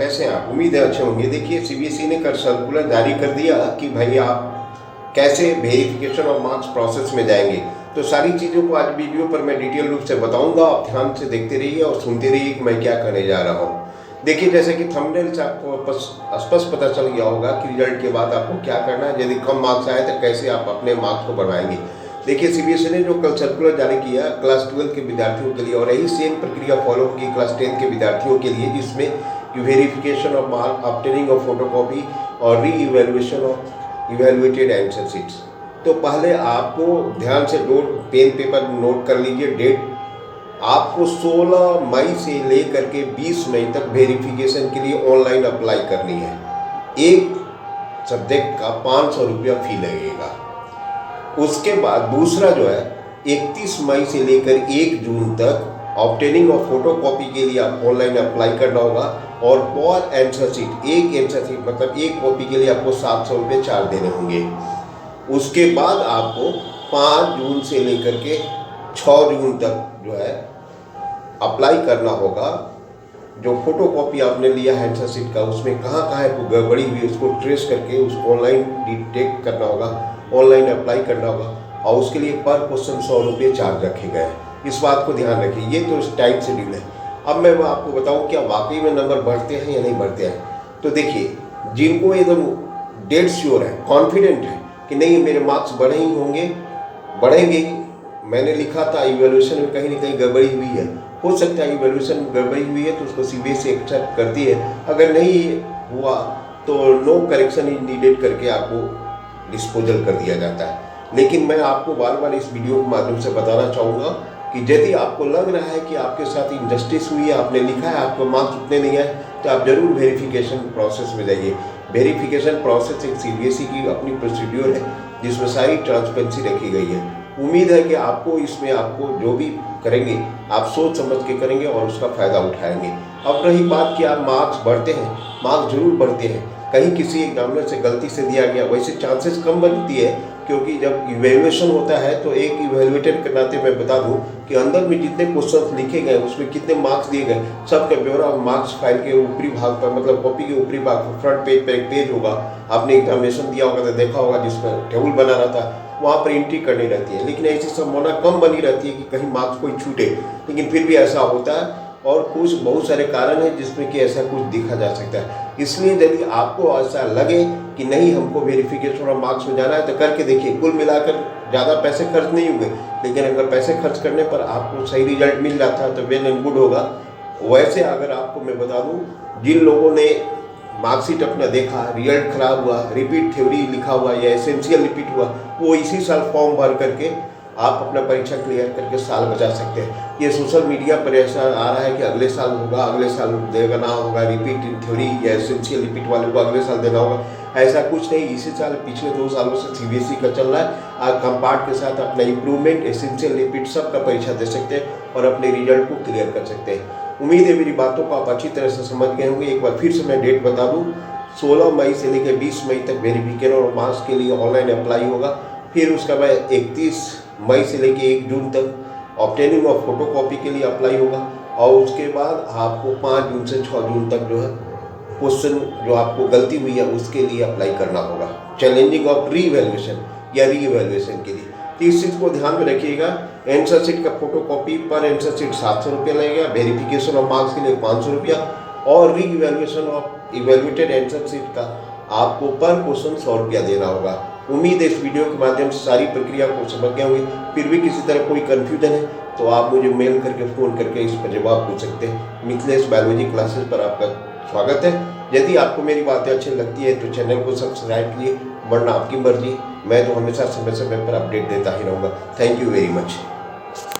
कैसे हैं आप? उम्मीद है अच्छे होंगे। देखिए, सीबीएसई ने कल सर्कुलर जारी कर दिया कि भाई आप कैसे वेरिफिकेशन और मार्क्स प्रोसेस में जाएंगे। तो सारी चीज़ों को आज वीडियो पर मैं डिटेल रूप से बताऊंगा। आप ध्यान से देखते रहिए और सुनते रहिए कि मैं क्या करने जा रहा हूँ। देखिए, जैसे कि थंबनेल से आपको स्पष्ट पता चल गया होगा कि रिजल्ट के बाद आपको क्या करना है। यदि कम मार्क्स आए तो कैसे आप अपने मार्क्स को बढ़ाएंगे। देखिए, सीबीएसई ने जो कल सर्कुलर जारी किया क्लास 12 के विद्यार्थियों के लिए, और यही सेम प्रक्रिया फॉलो होगी क्लास 10 के विद्यार्थियों के लिए, जिसमें verification of mark, obtaining of photocopy और re evaluation of evaluated answer sheets. तो पहले आपको ध्यान से पेन पेपर नोट कर लीजिए डेट। आपको 16 मई से लेकर के 20 मई तक वेरिफिकेशन के लिए ऑनलाइन अप्लाई करनी है। एक सब्जेक्ट का 500 रुपया फी लगेगा। उसके बाद दूसरा जो है 31 मई से लेकर 1 जून तक ऑब्टेनिंग ऑफ फोटोकॉपी के लिए आप ऑनलाइन अप्लाई करना होगा। और पर आंसर शीट, एक आंसर शीट मतलब एक कॉपी के लिए आपको 700 रुपये चार्ज देने होंगे। उसके बाद आपको 5 जून से लेकर के 6 जून तक जो है अप्लाई करना होगा। जो फोटोकॉपी आपने लिया है आंसर शीट का, उसमें कहाँ कहाँ है गड़बड़ी हुई उसको ट्रेस करके उसको ऑनलाइन डिटेक्ट करना होगा, ऑनलाइन अप्लाई करना होगा। और उसके लिए पर क्वेश्चन 100 रुपये चार्ज रखे गए हैं। इस बात को ध्यान रखिए। ये तो टाइम शेड्यूल है। अब मैं आपको बताऊं क्या वाकई में नंबर बढ़ते हैं या नहीं बढ़ते हैं। तो देखिए, जिनको एकदम डेड श्योर है, कॉन्फिडेंट है कि नहीं मेरे मार्क्स बढ़े ही होंगे, बढ़ेंगे ही। मैंने लिखा था इवैल्यूएशन में कहीं ना कहीं गड़बड़ी हुई है, हो सकता है इवैल्यूएशन गड़बड़ी हुई है तो उसको सीबीएसई एक्सेप्ट करती है। अगर नहीं हुआ तो नो करेक्शन इज नीडेड करके आपको डिस्पोजल कर दिया जाता है। लेकिन मैं आपको बार बार इस वीडियो के माध्यम से बताना चाहूँगा कि यदि आपको लग रहा है कि आपके साथ इनजस्टिस हुई है, आपने लिखा है आपको मार्क्स उतने नहीं आए, तो आप जरूर वेरिफिकेशन प्रोसेस में जाइए। वेरिफिकेशन प्रोसेस एक सीबीएसई की अपनी प्रोसीड्योर है जिसमें सारी ट्रांसपेरेंसी रखी गई है। उम्मीद है कि आपको इसमें आपको जो भी करेंगे आप सोच समझ के करेंगे और उसका फ़ायदा उठाएंगे। अब रही बात कि आप मार्क्स बढ़ते हैं, मार्क्स जरूर बढ़ते हैं। कहीं किसी एग्जामिनर से गलती से दिया गया, वैसे चांसेस कम बनती है क्योंकि जब इवैल्यूएशन होता है तो एक इवैल्यूएटर के नाते मैं बता दूं कि अंदर में जितने क्वेश्चंस लिखे गए उसमें कितने मार्क्स दिए गए सबका ब्यौरा मार्क्स फाइल के ऊपरी भाग पर, मतलब कॉपी के ऊपरी भाग पर फ्रंट पेज पर एक पेज होगा। आपने एग्जामिनेशन दिया होगा तो देखा होगा जिसमें टेबल बना रहता, वहाँ पर एंट्री करनी रहती है। लेकिन ऐसी संभावना कम बनी रहती है कि कहीं मार्क्स कोई छूटे, लेकिन फिर भी ऐसा होता है। और कुछ बहुत सारे कारण हैं जिसमें कि ऐसा कुछ देखा जा सकता है। इसलिए यदि आपको ऐसा लगे कि नहीं हमको वेरिफिकेशन और मार्क्स में जाना है तो करके देखिए। कुल मिलाकर ज़्यादा पैसे खर्च नहीं होंगे, लेकिन अगर पैसे खर्च करने पर आपको सही रिजल्ट मिल जाता है तो वेल एंड गुड होगा। वैसे अगर आपको मैं बता दूँ, जिन लोगों ने मार्कशीट अपना देखा, रिजल्ट खराब हुआ, रिपीट थ्योरी लिखा हुआ या एसेंशियल रिपीट हुआ, वो इसी साल फॉर्म भर करके आप अपना परीक्षा क्लियर करके साल बचा सकते हैं। ये सोशल मीडिया पर ऐसा आ रहा है कि अगले साल होगा, अगले साल देना होगा, रिपीट इन थ्योरी या एसेंशियल रिपीट वाले को अगले साल देना होगा। ऐसा कुछ नहीं। इसी साल पिछले 2 सालों से सीबीएसई का चल रहा है। आप कंपार्ट के साथ अपना इंप्रूवमेंट, एसेंशियल रिपीट सबका परीक्षा दे सकते हैं और अपने रिजल्ट को क्लियर कर सकते हैं। उम्मीद है मेरी बातों को आप अच्छी तरह से समझ गए होंगे। एक बार फिर से मैं डेट बता दूँ, 16 मई से लेकर 20 मई तक वेरिफिकेशन और मार्क्स के लिए ऑनलाइन अप्लाई होगा। फिर उसका बाद 31 मई से लेकर 1 जून तक ऑब्टेनिंग ऑफ फोटोकॉपी के लिए अप्लाई होगा। और उसके बाद आपको 5 जून से 6 जून तक जो है क्वेश्चन जो आपको गलती हुई है उसके लिए अप्लाई करना होगा, चैलेंजिंग ऑफ री इवैल्यूएशन या री इवैल्यूएशन के लिए। तो इस चीज़ को ध्यान में रखिएगा। आंसर शीट का फोटोकॉपी पर आंसर शीट 700 रुपया लगेगा, वेरिफिकेशन ऑफ मार्क्स के लिए 500 रुपया, और री evaluation of evaluated answer sheet का आपको पर क्वेश्चन 100 रुपया देना होगा। उम्मीद है इस वीडियो के माध्यम से सारी प्रक्रिया को समझ गए होंगे। फिर भी किसी तरह कोई कन्फ्यूजन है तो आप मुझे मेल करके फ़ोन करके इस पर जवाब पूछ सकते हैं। मिथिलेश बायोलॉजी क्लासेस पर आपका स्वागत है। यदि आपको मेरी बातें अच्छी लगती है तो चैनल को सब्सक्राइब कीजिए, वरना आपकी मर्जी। मैं तो हमेशा समय समय पर अपडेट देता ही रहूँगा। Thank you very much.